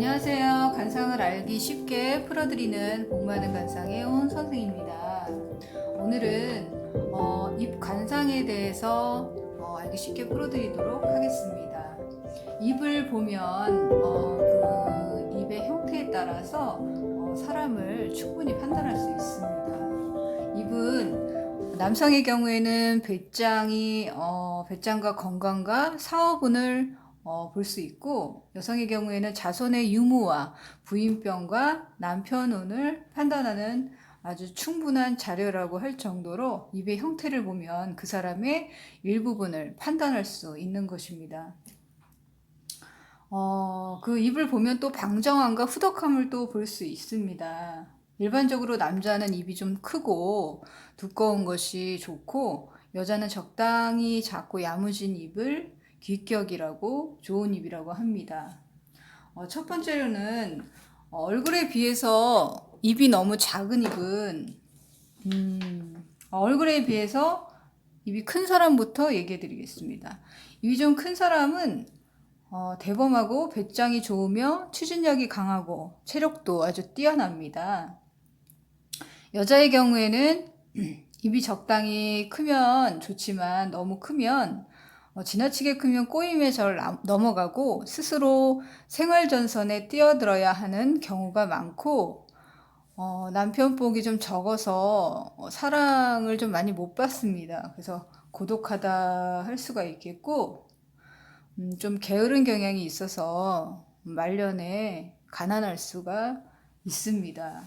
안녕하세요. 간상을 알기 쉽게 풀어드리는 복 많은 간상의 온 선생입니다. 오늘은 입 간상에 대해서 알기 쉽게 풀어드리도록 하겠습니다. 입을 보면 그 입의 형태에 따라서 사람을 충분히 판단할 수 있습니다. 입은 남성의 경우에는 배짱과 건강과 사업운을 볼 수 있고, 여성의 경우에는 자손의 유무와 부인병과 남편운을 판단하는 아주 충분한 자료라고 할 정도로 입의 형태를 보면 그 사람의 일부분을 판단할 수 있는 것입니다. 그 입을 보면 또 방정함과 후덕함을 또 볼 수 있습니다. 일반적으로 남자는 입이 좀 크고 두꺼운 것이 좋고, 여자는 적당히 작고 야무진 입을 귀격이라고, 좋은 입이라고 합니다. 첫 번째로는 얼굴에 비해서 입이 너무 작은 입은 얼굴에 비해서 입이 큰 사람부터 얘기해 드리겠습니다. 입이 좀 큰 사람은 대범하고 배짱이 좋으며 추진력이 강하고 체력도 아주 뛰어납니다. 여자의 경우에는 입이 적당히 크면 좋지만 너무 크면 지나치게 크면 꼬임에 절 넘어가고 스스로 생활전선에 뛰어들어야 하는 경우가 많고, 남편 복이 좀 적어서 사랑을 좀 많이 못 받습니다. 그래서 고독하다 할 수가 있겠고, 좀 게으른 경향이 있어서 말년에 가난할 수가 있습니다.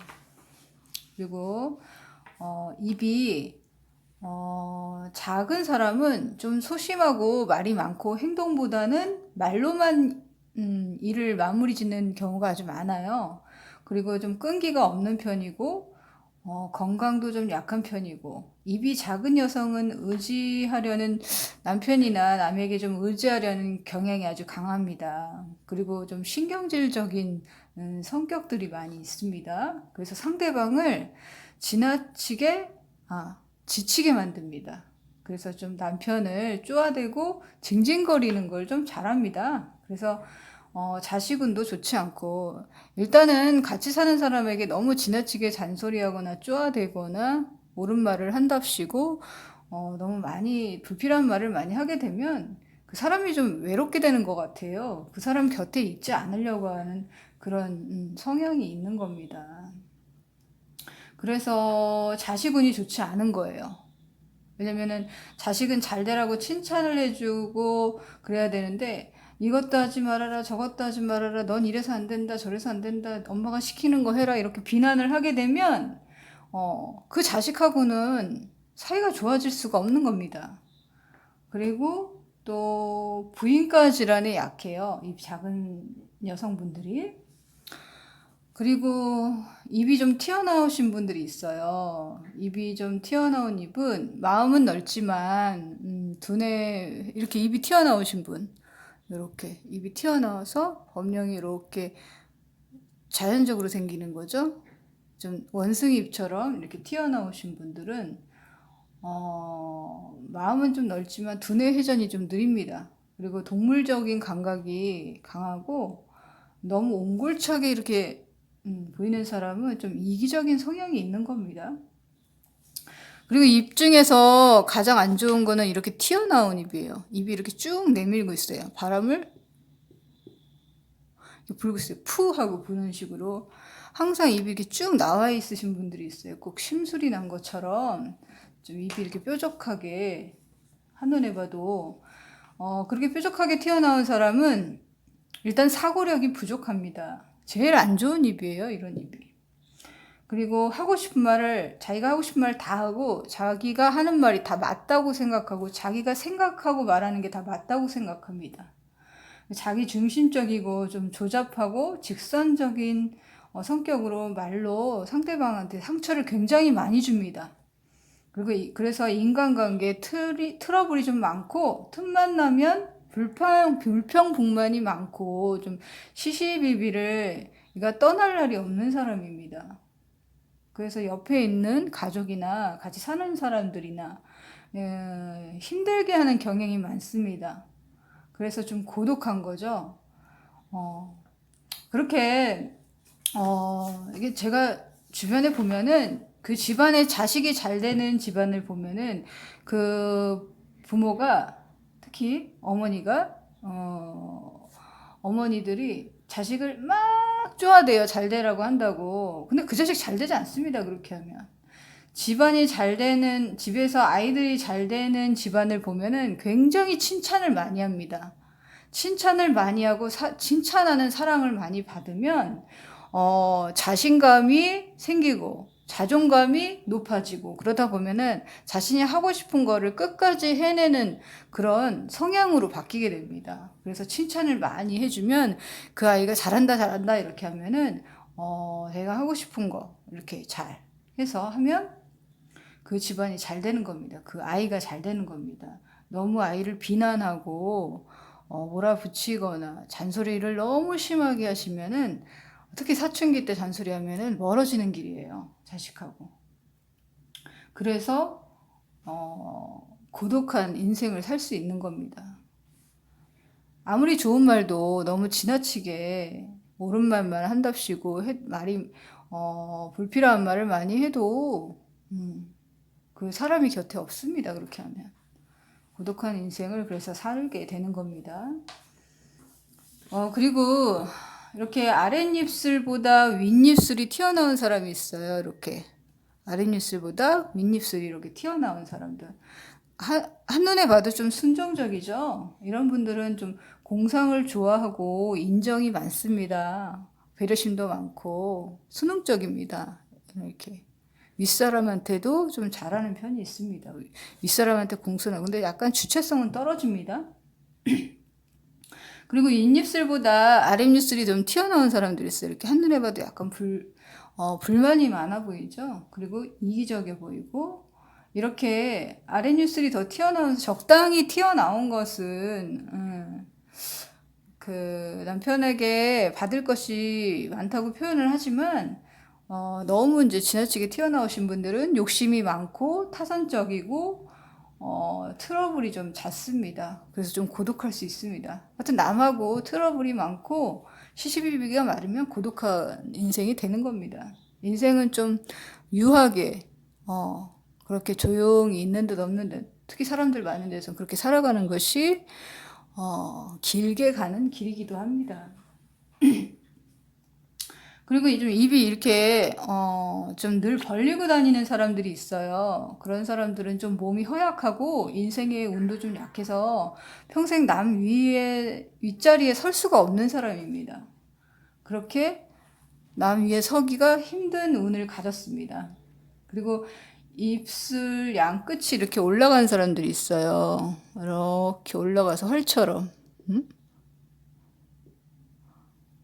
그리고 입이 작은 사람은 좀 소심하고 말이 많고 행동보다는 말로만 일을 마무리 짓는 경우가 아주 많아요. 그리고 좀 끈기가 없는 편이고, 건강도 좀 약한 편이고, 입이 작은 여성은 의지하려는, 남편이나 남에게 좀 의지하려는 경향이 아주 강합니다. 그리고 좀 신경질적인 성격들이 많이 있습니다. 그래서 상대방을 지나치게 지치게 만듭니다. 그래서 좀 남편을 쪼아대고 징징거리는 걸 좀 잘합니다. 그래서 자식운도 좋지 않고, 일단은 같이 사는 사람에게 너무 지나치게 잔소리하거나 쪼아대거나 옳은 말을 한답시고 너무 많이 불필요한 말을 많이 하게 되면 그 사람이 좀 외롭게 되는 것 같아요. 그 사람 곁에 있지 않으려고 하는 그런 성향이 있는 겁니다. 그래서 자식운이 좋지 않은 거예요. 왜냐면은 자식은 잘 되라고 칭찬을 해주고 그래야 되는데, 이것도 하지 말아라, 저것도 하지 말아라, 넌 이래서 안 된다, 저래서 안 된다, 엄마가 시키는 거 해라, 이렇게 비난을 하게 되면 그 자식하고는 사이가 좋아질 수가 없는 겁니다. 그리고 또 부인과 질환에 약해요, 이 작은 여성분들이. 그리고 입이 좀 튀어나오신 분들이 있어요. 입이 좀 튀어나온 입은 마음은 넓지만 두뇌 이렇게 입이 튀어나오신 분, 이렇게 입이 튀어나와서 법령이 이렇게 자연적으로 생기는 거죠. 좀 원숭이 입처럼 이렇게 튀어나오신 분들은 마음은 좀 넓지만 두뇌 회전이 좀 느립니다. 그리고 동물적인 감각이 강하고 너무 옹골차게 이렇게 보이는 사람은 좀 이기적인 성향이 있는 겁니다. 그리고 입 중에서 가장 안 좋은 거는 이렇게 튀어나온 입이에요. 입이 이렇게 쭉 내밀고 있어요. 바람을 불고 있어요. 푸 하고 부는 식으로. 항상 입이 이렇게 쭉 나와 있으신 분들이 있어요. 꼭 심술이 난 것처럼 좀 입이 이렇게 뾰족하게, 한눈에 봐도 그렇게 뾰족하게 튀어나온 사람은 일단 사고력이 부족합니다. 제일 안 좋은 입이에요, 이런 입이. 그리고 자기가 하고 싶은 말을 다 하고, 자기가 하는 말이 다 맞다고 생각하고, 자기가 생각하고 말하는 게 다 맞다고 생각합니다. 자기 중심적이고 좀 조잡하고 직선적인 성격으로 말로 상대방한테 상처를 굉장히 많이 줍니다. 그리고 그래서 인간관계에 트러블이 좀 많고, 틈만 나면 불평불만이 많고, 좀 시시비비를 이가 떠날 날이 없는 사람입니다. 그래서 옆에 있는 가족이나 같이 사는 사람들이나 힘들게 하는 경향이 많습니다. 그래서 좀 고독한 거죠. 그렇게 이게 제가 주변에 보면은 그 집안에 자식이 잘 되는 집안을 보면은 그 부모가 특히 어머니가 어머니들이 자식을 막 쪼아대요. 잘 되라고 한다고. 근데 그 자식 잘 되지 않습니다. 그렇게 하면. 집안이 잘 되는, 집에서 아이들이 잘 되는 집안을 보면은 굉장히 칭찬을 많이 합니다. 칭찬을 많이 하고 칭찬하는 사랑을 많이 받으면 자신감이 생기고 자존감이 높아지고 그러다 보면은 자신이 하고 싶은 거를 끝까지 해내는 그런 성향으로 바뀌게 됩니다. 그래서 칭찬을 많이 해주면 그 아이가 잘한다 잘한다 이렇게 하면은 내가 하고 싶은 거 이렇게 잘 해서 하면 그 집안이 잘 되는 겁니다. 그 아이가 잘 되는 겁니다. 너무 아이를 비난하고 몰아붙이거나 잔소리를 너무 심하게 하시면은 특히 사춘기 때 잔소리하면은 멀어지는 길이에요. 자식하고. 그래서 고독한 인생을 살 수 있는 겁니다. 아무리 좋은 말도 너무 지나치게 옳은 말만 한답시고 말이 불필요한 말을 많이 해도 그 사람이 곁에 없습니다. 그렇게 하면. 고독한 인생을 그래서 살게 되는 겁니다. 그리고 이렇게 아랫입술보다 윗입술이 튀어나온 사람이 있어요. 이렇게 아랫입술보다 윗입술이 이렇게 튀어나온 사람들. 한눈에 봐도 좀 순종적이죠. 이런 분들은 좀 공상을 좋아하고 인정이 많습니다. 배려심도 많고 순응적입니다. 이렇게 윗사람한테도 좀 잘하는 편이 있습니다. 윗사람한테 공손하고 근데 약간 주체성은 떨어집니다. 그리고 윗입술보다 아랫입술이 좀 튀어나온 사람들이 있어요. 이렇게 한눈에 봐도 약간 불만이 많아 보이죠. 그리고 이기적이 보이고 이렇게 아랫입술이 더 튀어나온 적당히 튀어나온 것은 그 남편에게 받을 것이 많다고 표현을 하지만 너무 이제 지나치게 튀어나오신 분들은 욕심이 많고 타산적이고 트러블이 좀 잦습니다. 그래서 좀 고독할 수 있습니다. 하여튼 남하고 트러블이 많고 시시비비가 많으면 고독한 인생이 되는 겁니다. 인생은 좀 유하게 그렇게 조용히 있는 듯 없는 듯 특히 사람들 많은 데서 그렇게 살아가는 것이 길게 가는 길이기도 합니다. 그리고 좀 입이 이렇게 좀 늘 벌리고 다니는 사람들이 있어요. 그런 사람들은 좀 몸이 허약하고 인생의 운도 좀 약해서 평생 남 윗자리에 설 수가 없는 사람입니다. 그렇게 남 위에 서기가 힘든 운을 가졌습니다. 그리고 입술 양 끝이 이렇게 올라간 사람들이 있어요. 이렇게 올라가서 활처럼.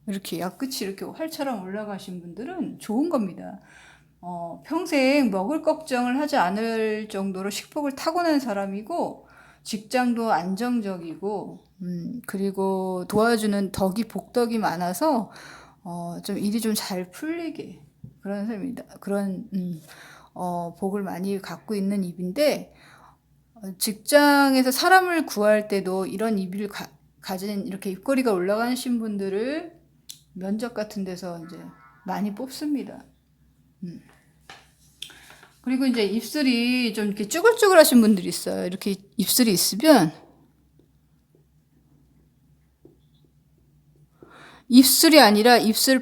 이렇게 약끝이 이렇게 활처럼 올라가신 분들은 좋은 겁니다. 평생 먹을 걱정을 하지 않을 정도로 식복을 타고난 사람이고, 직장도 안정적이고, 그리고 도와주는 덕이, 복덕이 많아서, 좀 일이 좀 잘 풀리게, 그런 사람입니다. 그런, 복을 많이 갖고 있는 입인데, 직장에서 사람을 구할 때도 이런 입을 가진 이렇게 입꼬리가 올라가신 분들을 면접 같은 데서 이제 많이 뽑습니다. 그리고 이제 입술이 좀 이렇게 쭈글쭈글하신 분들이 있어요. 이렇게 입술이 있으면 입술이 아니라 입술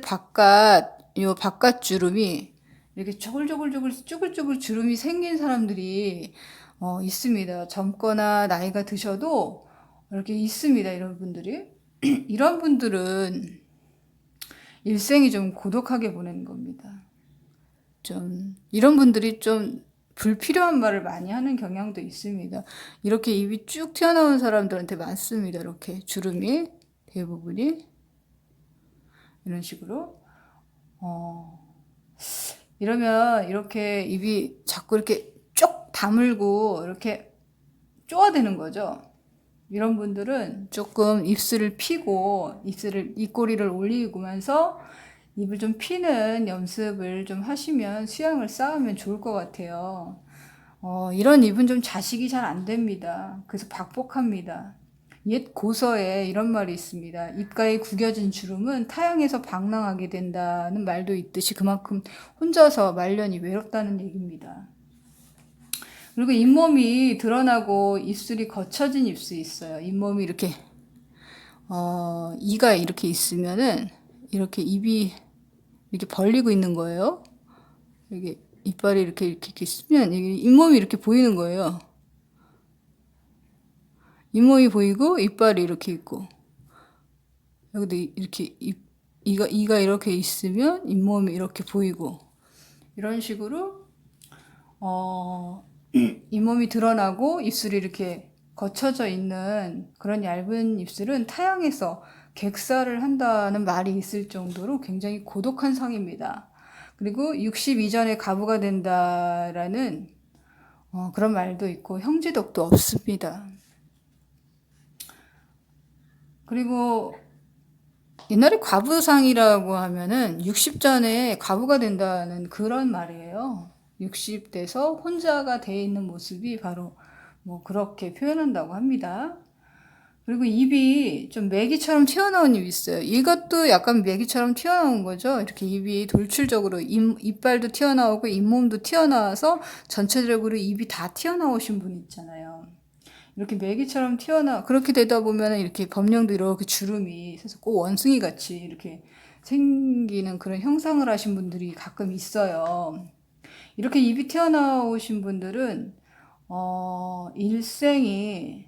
요 바깥 주름이 이렇게 쭈글쭈글 주름이 생긴 사람들이 있습니다. 젊거나 나이가 드셔도 이렇게 있습니다. 이런 분들이. 이런 분들은 일생이 좀 고독하게 보내는 겁니다. 좀 이런 분들이 좀 불필요한 말을 많이 하는 경향도 있습니다. 이렇게 입이 쭉 튀어나온 사람들한테 많습니다. 이렇게 주름이 대부분이 이런 식으로 이러면 이렇게 입이 자꾸 이렇게 쪽 다물고 이렇게 쪼아대는 거죠. 이런 분들은 조금 입술을 피고 입꼬리를 올리면서 입을 좀 피는 연습을 좀 하시면 수양을 쌓으면 좋을 것 같아요. 이런 입은 좀 자식이 잘 안 됩니다. 그래서 박복합니다. 옛 고서에 이런 말이 있습니다. 입가에 구겨진 주름은 타향에서 방랑하게 된다는 말도 있듯이 그만큼 혼자서 말년이 외롭다는 얘기입니다. 그리고 잇몸이 드러나고 입술이 거쳐진 입술이 있어요. 잇몸이 이렇게 이가 이렇게 있으면은 이렇게 입이 이렇게 벌리고 있는 거예요. 이게 이빨이 이렇게 있으면 이게 잇몸이 이렇게 보이는 거예요. 잇몸이 보이고 이빨이 이렇게 있고 여기도 이렇게 이가 이렇게 있으면 잇몸이 이렇게 보이고 이런 식으로 잇몸이 드러나고 입술이 이렇게 거쳐져 있는 그런 얇은 입술은 타향에서 객사를 한다는 말이 있을 정도로 굉장히 고독한 상입니다. 그리고 60 이전에 가부가 된다라는 그런 말도 있고 형제덕도 없습니다. 그리고 옛날에 과부상이라고 하면은 60 전에 과부가 된다는 그런 말이에요. 60 돼서 혼자가 돼 있는 모습이 바로 뭐 그렇게 표현한다고 합니다. 그리고 입이 좀 메기처럼 튀어나온 입이 있어요. 이것도 약간 메기처럼 튀어나온 거죠. 이렇게 입이 돌출적으로 이빨도 튀어나오고 잇몸도 튀어나와서 전체적으로 입이 다 튀어나오신 분 있잖아요. 이렇게 메기처럼 그렇게 되다 보면 이렇게 범령도 이렇게 주름이 있어서 꼭 원숭이 같이 이렇게 생기는 그런 형상을 하신 분들이 가끔 있어요. 이렇게 입이 튀어나오신 분들은, 일생이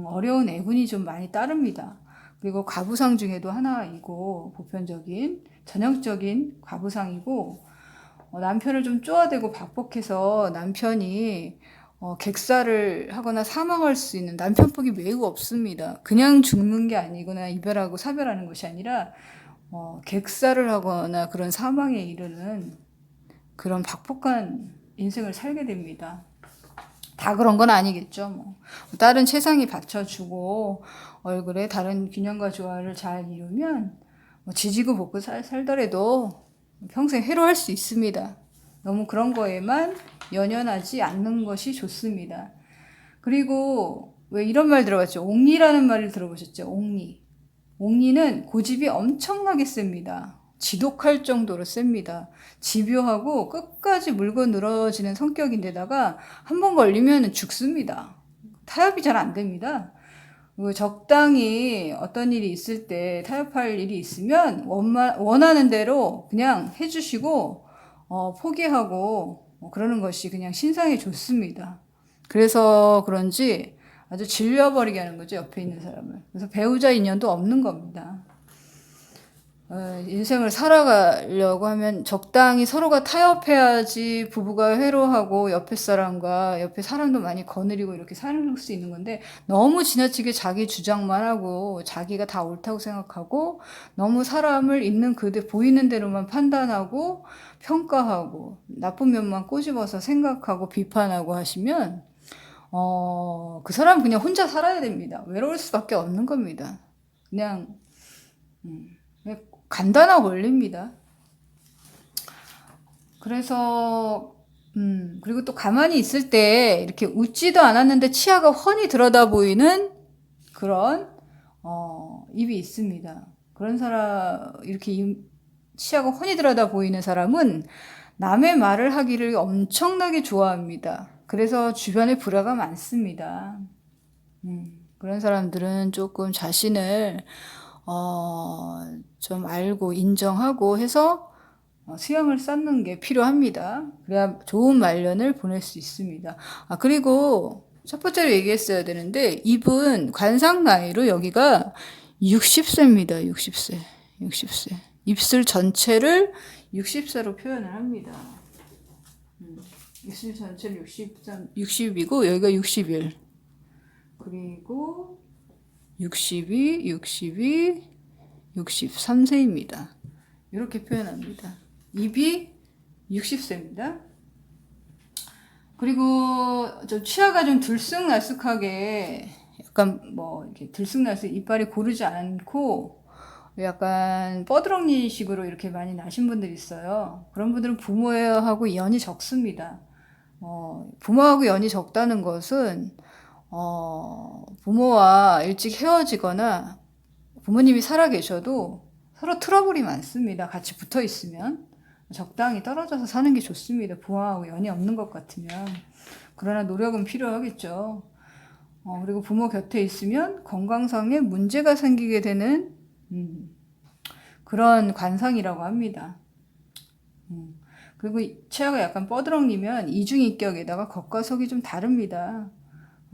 어려운 애군이 좀 많이 따릅니다. 그리고 과부상 중에도 하나이고, 보편적인, 전형적인 과부상이고, 남편을 좀 쪼아대고 박복해서 남편이 객사를 하거나 사망할 수 있는 남편복이 매우 없습니다. 그냥 죽는 게 아니거나 이별하고 사별하는 것이 아니라 객사를 하거나 그런 사망에 이르는 그런 박복한 인생을 살게 됩니다. 다 그런 건 아니겠죠. 뭐. 다른 최상이 받쳐주고 얼굴에 다른 균형과 조화를 잘 이루면 지지고 볶고 살더라도 평생 해로할 수 있습니다. 너무 그런 거에만 연연하지 않는 것이 좋습니다. 그리고 왜 이런 말 들어봤죠? 옥리라는 말을 들어보셨죠? 옥리. 옥리는 고집이 엄청나게 셉니다. 지독할 정도로 셉니다. 집요하고 끝까지 물고 늘어지는 성격인데다가 한 번 걸리면 죽습니다. 타협이 잘 안 됩니다. 적당히 어떤 일이 있을 때 타협할 일이 있으면 원하는 대로 그냥 해주시고 포기하고 그러는 것이 그냥 신상에 좋습니다. 그래서 그런지 아주 질려버리게 하는 거죠, 옆에 있는 사람을. 그래서 배우자 인연도 없는 겁니다. 인생을 살아가려고 하면 적당히 서로가 타협해야지 부부가 회로하고 옆에 사람과 옆에 사람도 많이 거느리고 이렇게 살 수 있는 건데 너무 지나치게 자기 주장만 하고 자기가 다 옳다고 생각하고 너무 사람을 있는 그대 보이는 대로만 판단하고 평가하고 나쁜 면만 꼬집어서 생각하고 비판하고 하시면 그 사람은 그냥 혼자 살아야 됩니다. 외로울 수밖에 없는 겁니다. 그냥 간단한 원리입니다. 그래서 그리고 또 가만히 있을 때 이렇게 웃지도 않았는데 치아가 훤히 들여다 보이는 그런 입이 있습니다. 그런 사람 이렇게 치아가 훤히 들여다 보이는 사람은 남의 말을 하기를 엄청나게 좋아합니다. 그래서 주변에 불화가 많습니다. 그런 사람들은 조금 자신을 좀 알고 인정하고 해서 수양을 쌓는 게 필요합니다. 그래야 좋은 말년을 보낼 수 있습니다. 그리고 첫 번째로 얘기했어야 되는데 입은 관상 나이로 여기가 60세입니다. 60세. 60세. 입술 전체를 60세로 표현을 합니다. 입술 전체를 60이고 여기가 61. 그리고 62, 63세입니다. 이렇게 표현합니다. 입이 60세입니다. 그리고 좀 치아가 좀 들쑥날쑥하게 약간 이렇게 들쑥날쑥 이빨이 고르지 않고 약간 뻐드렁니식으로 이렇게 많이 나신 분들이 있어요. 그런 분들은 부모하고 연이 적습니다. 부모하고 연이 적다는 것은 부모와 일찍 헤어지거나 부모님이 살아 계셔도 서로 트러블이 많습니다. 같이 붙어 있으면. 적당히 떨어져서 사는 게 좋습니다. 부모하고 연이 없는 것 같으면. 그러나 노력은 필요하겠죠. 그리고 부모 곁에 있으면 건강상에 문제가 생기게 되는 그런 관상이라고 합니다. 그리고 치아가 약간 뻐드렁이면 이중인격에다가 겉과 속이 좀 다릅니다.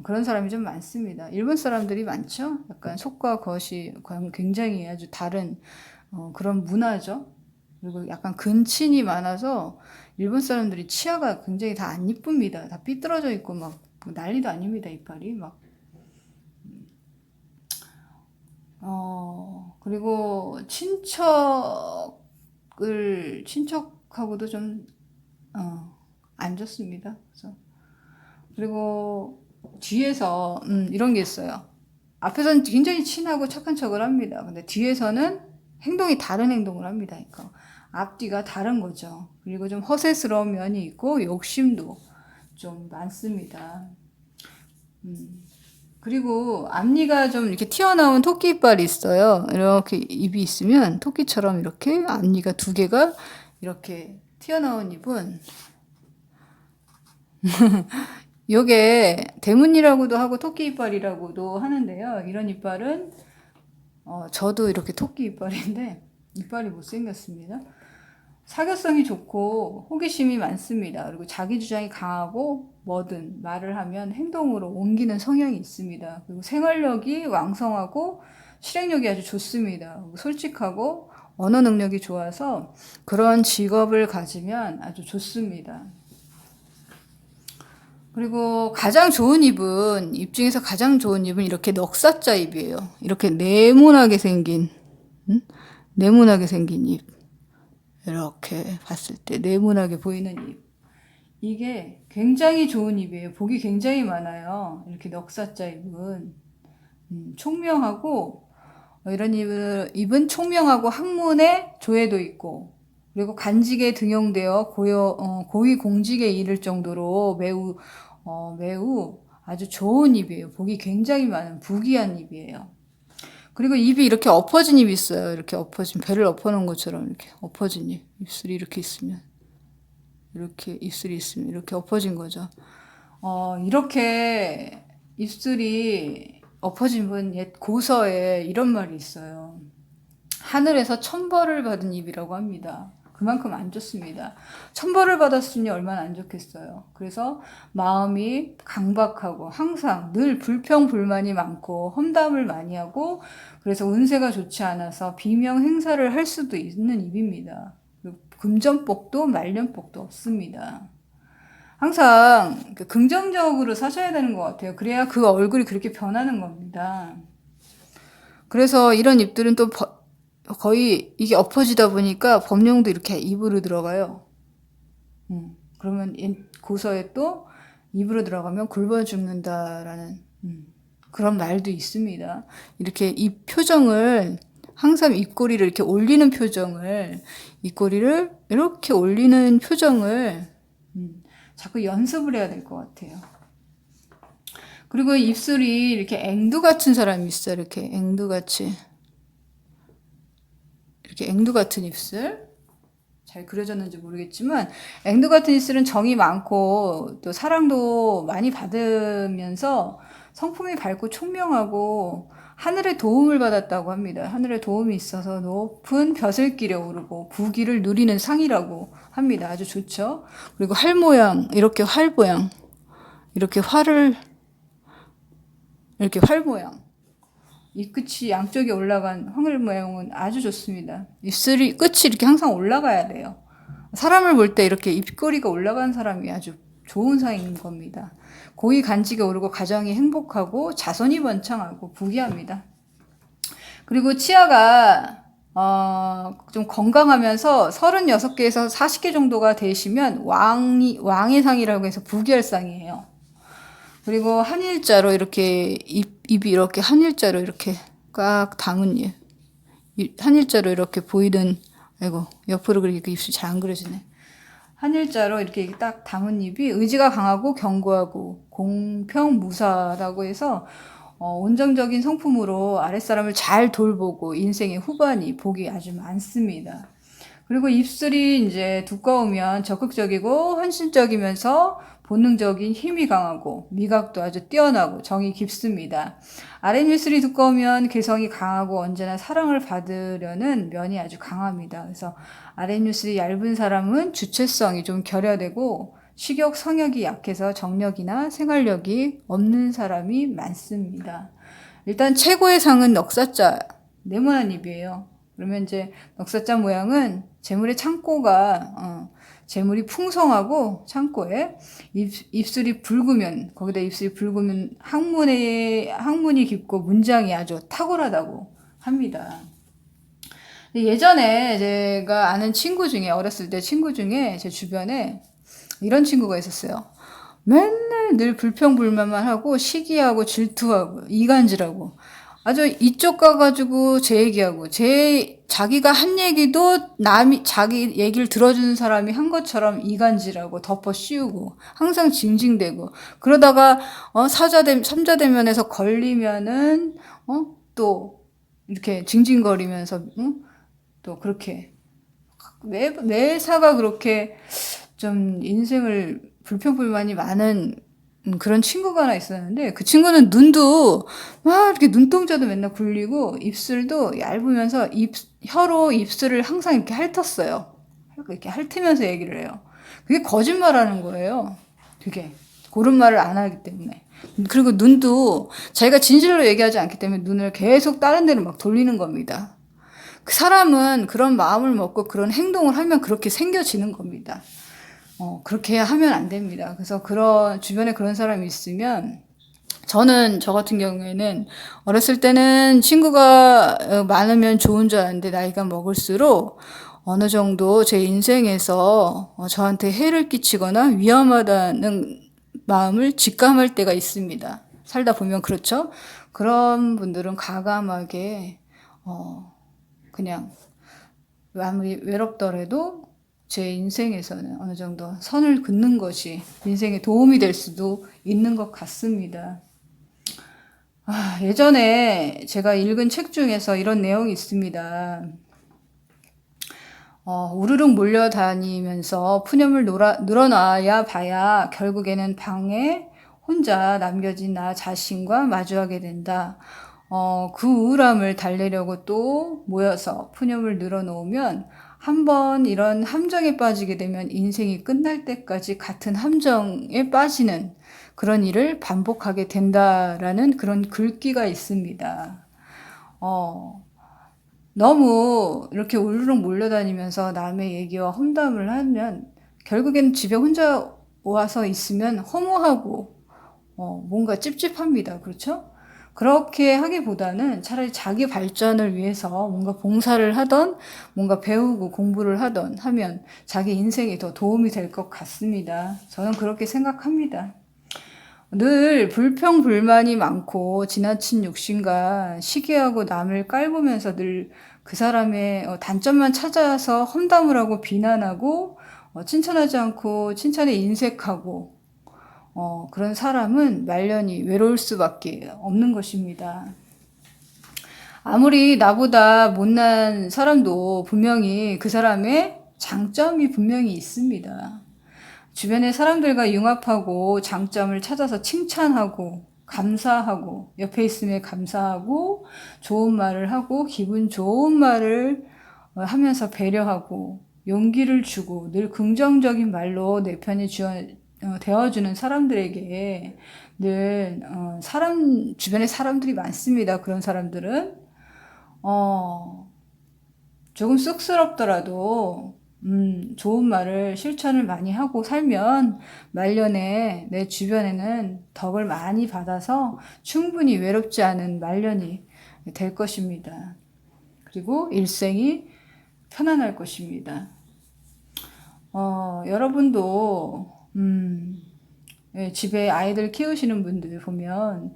그런 사람이 좀 많습니다. 일본 사람들이 많죠? 약간 속과 겉이 굉장히 아주 다른 그런 문화죠. 그리고 약간 근친이 많아서 일본 사람들이 치아가 굉장히 다 안 이쁩니다. 다 삐뚤어져 있고 막 난리도 아닙니다. 이빨이 막. 그리고 친척하고도 좀 안 좋습니다. 그래서 그리고 뒤에서 이런 게 있어요. 앞에서는 굉장히 친하고 착한 척을 합니다. 근데 뒤에서는 행동이 다른 행동을 합니다. 그러니까 앞뒤가 다른 거죠. 그리고 좀 허세스러운 면이 있고 욕심도 좀 많습니다. 그리고 앞니가 좀 이렇게 튀어나온 토끼 이빨이 있어요. 이렇게 입이 있으면 토끼처럼 이렇게 앞니가 두 개가 이렇게 튀어나온 입은 요게 대문이라고도 하고 토끼 이빨이라고도 하는데요. 이런 이빨은 저도 이렇게 토끼 이빨인데 이빨이 못생겼습니다. 사교성이 좋고 호기심이 많습니다. 그리고 자기 주장이 강하고 뭐든 말을 하면 행동으로 옮기는 성향이 있습니다. 그리고 생활력이 왕성하고 실행력이 아주 좋습니다. 솔직하고 언어 능력이 좋아서 그런 직업을 가지면 아주 좋습니다. 그리고 가장 좋은 입은, 입 중에서 가장 좋은 입은 이렇게 넉사자 입이에요. 이렇게 네모나게 생긴, 네모나게 생긴 입. 이렇게 봤을 때 네모나게 보이는 입. 이게 굉장히 좋은 입이에요. 복이 굉장히 많아요. 이렇게 넉사자 입은. 총명하고, 이런 입은 총명하고 학문에 조예도 있고, 그리고 간직에 등용되어 고위 공직에 이를 정도로 매우 아주 좋은 입이에요. 복이 굉장히 많은 부귀한 입이에요. 그리고 입이 이렇게 엎어진 입이 있어요. 이렇게 엎어진, 배를 엎어놓은 것처럼 이렇게 엎어진 입. 입술이 이렇게 있으면. 이렇게 입술이 있으면 이렇게 엎어진 거죠. 이렇게 입술이 엎어진 분 옛 고서에 이런 말이 있어요. 하늘에서 천벌을 받은 입이라고 합니다. 그만큼 안 좋습니다. 천벌을 받았으니 얼마나 안 좋겠어요. 그래서 마음이 강박하고 항상 늘 불평불만이 많고 험담을 많이 하고 그래서 운세가 좋지 않아서 비명 행사를 할 수도 있는 입입니다. 금전복도 말년복도 없습니다. 항상 긍정적으로 사셔야 되는 것 같아요. 그래야 그 얼굴이 그렇게 변하는 겁니다. 그래서 이런 입들은 또 거의 이게 엎어지다 보니까 법령도 이렇게 입으로 들어가요. 그러면 고서에 또 입으로 들어가면 굶어 죽는다라는 그런 말도 있습니다. 이렇게 입 표정을 항상 입꼬리를 이렇게 올리는 표정을 입꼬리를 이렇게 올리는 표정을 자꾸 연습을 해야 될 것 같아요. 그리고 입술이 이렇게 앵두 같은 사람이 있어요. 이렇게 앵두같이. 이렇게 앵두 같은 입술. 잘 그려졌는지 모르겠지만 앵두 같은 입술은 정이 많고 또 사랑도 많이 받으면서 성품이 밝고 총명하고 하늘의 도움을 받았다고 합니다. 하늘의 도움이 있어서 높은 벼슬길에 오르고 부귀를 누리는 상이라고 합니다. 아주 좋죠. 그리고 활 모양, 이렇게 활 모양, 이렇게 활을 이렇게 활 모양. 이 끝이 양쪽에 올라간 황을 모양은 아주 좋습니다. 입술이 끝이 이렇게 항상 올라가야 돼요. 사람을 볼 때 이렇게 입꼬리가 올라간 사람이 아주 좋은 상인 겁니다. 고위 간직에 오르고 가정이 행복하고 자손이 번창하고 부귀합니다. 그리고 치아가 좀 건강하면서 36개에서 40개 정도가 되시면 왕의 상이라고 해서 부귀할 상이에요. 그리고 한일자로 이렇게 입이 이렇게 한일자로 이렇게 꽉 담은 입. 한일자로 이렇게 보이는, 아이고 옆으로 그렇게 입술이 잘 안 그려지네. 한일자로 이렇게 딱 나뭇잎이 의지가 강하고 견고하고 공평무사라고 해서 온정적인 성품으로 아랫사람을 잘 돌보고 인생의 후반이 복이 아주 많습니다. 그리고 입술이 이제 두꺼우면 적극적이고 헌신적이면서 본능적인 힘이 강하고 미각도 아주 뛰어나고 정이 깊습니다. 아랫입술이 두꺼우면 개성이 강하고 언제나 사랑을 받으려는 면이 아주 강합니다. 그래서 아랫입술이 얇은 사람은 주체성이 좀 결여되고 식욕, 성욕이 약해서 정력이나 생활력이 없는 사람이 많습니다. 일단 최고의 상은 넉사자, 네모난 입이에요. 그러면 이제 넉사자 모양은 재물의 창고가 재물이 풍성하고 창고에 입술이 붉으면 거기다 입술이 붉으면 학문이 깊고 문장이 아주 탁월하다고 합니다. 예전에 제가 아는 친구 중에 어렸을 때 친구 중에 제 주변에 이런 친구가 있었어요. 맨날 늘 불평불만만 하고 시기하고 질투하고 이간질하고 아주 이쪽 가가지고 제 얘기하고 자기가 한 얘기도 남이 자기 얘기를 들어주는 사람이 한 것처럼 이간질하고 덮어 씌우고 항상 징징대고 그러다가 삼자 대면에서 걸리면은 또 이렇게 징징거리면서 또 그렇게 매사가 그렇게 좀 인생을 불평불만이 많은 그런 친구가 하나 있었는데 그 친구는 눈도 막 이렇게 눈동자도 맨날 굴리고 입술도 얇으면서 혀로 입술을 항상 이렇게 핥았어요. 이렇게 핥으면서 얘기를 해요. 그게 거짓말하는 거예요. 그게 고른 말을 안 하기 때문에. 그리고 눈도 자기가 진실로 얘기하지 않기 때문에 눈을 계속 다른 데로 막 돌리는 겁니다. 그 사람은 그런 마음을 먹고 그런 행동을 하면 그렇게 생겨지는 겁니다. 그렇게 하면 안 됩니다. 그래서 주변에 그런 사람이 있으면, 저 같은 경우에는 어렸을 때는 친구가 많으면 좋은 줄 알았는데 나이가 먹을수록 어느 정도 제 인생에서 저한테 해를 끼치거나 위험하다는 마음을 직감할 때가 있습니다. 살다 보면 그렇죠? 그런 분들은 과감하게, 그냥 아무리 외롭더라도 제 인생에서는 어느 정도 선을 긋는 것이 인생에 도움이 될 수도 있는 것 같습니다. 예전에 제가 읽은 책 중에서 이런 내용이 있습니다. 우르륵 몰려다니면서 푸념을 늘어놔야 봐야 결국에는 방에 혼자 남겨진 나 자신과 마주하게 된다. 그 우울함을 달래려고 또 모여서 푸념을 늘어놓으면 한번 이런 함정에 빠지게 되면 인생이 끝날 때까지 같은 함정에 빠지는 그런 일을 반복하게 된다라는 그런 글귀가 있습니다. 너무 이렇게 우르륵 몰려다니면서 남의 얘기와 험담을 하면 결국엔 집에 혼자 와서 있으면 허무하고 뭔가 찝찝합니다. 그렇죠? 그렇게 하기보다는 차라리 자기 발전을 위해서 뭔가 봉사를 하던 뭔가 배우고 공부를 하던 하면 자기 인생에 더 도움이 될 것 같습니다. 저는 그렇게 생각합니다. 늘 불평불만이 많고 지나친 욕심과 시기하고 남을 깔보면서 늘 그 사람의 단점만 찾아서 험담을 하고 비난하고 칭찬하지 않고 칭찬에 인색하고 그런 사람은 말년이 외로울 수밖에 없는 것입니다. 아무리 나보다 못난 사람도 분명히 그 사람의 장점이 분명히 있습니다. 주변의 사람들과 융합하고 장점을 찾아서 칭찬하고 감사하고 옆에 있음에 감사하고 좋은 말을 하고 기분 좋은 말을 하면서 배려하고 용기를 주고 늘 긍정적인 말로 내 편에 되어주는 사람들에게 늘 주변에 사람들이 많습니다. 그런 사람들은 조금 쑥스럽더라도 좋은 말을 실천을 많이 하고 살면 말년에 내 주변에는 덕을 많이 받아서 충분히 외롭지 않은 말년이 될 것입니다. 그리고 일생이 편안할 것입니다. 여러분도 집에 아이들 키우시는 분들 보면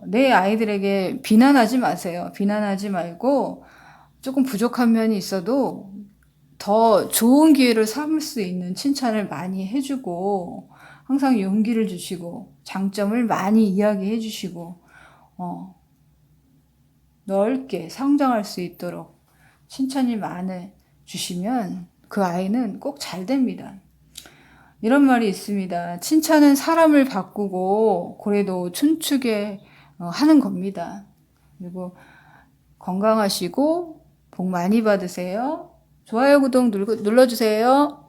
내 아이들에게 비난하지 마세요. 비난하지 말고 조금 부족한 면이 있어도 더 좋은 기회를 삼을 수 있는 칭찬을 많이 해주고, 항상 용기를 주시고, 장점을 많이 이야기해 주시고, 넓게 성장할 수 있도록 칭찬이 많이 주시면 그 아이는 꼭 잘 됩니다. 이런 말이 있습니다. 칭찬은 사람을 바꾸고 고래도 춤추게 하는 겁니다. 그리고 건강하시고 복 많이 받으세요. 좋아요, 구독 눌러주세요.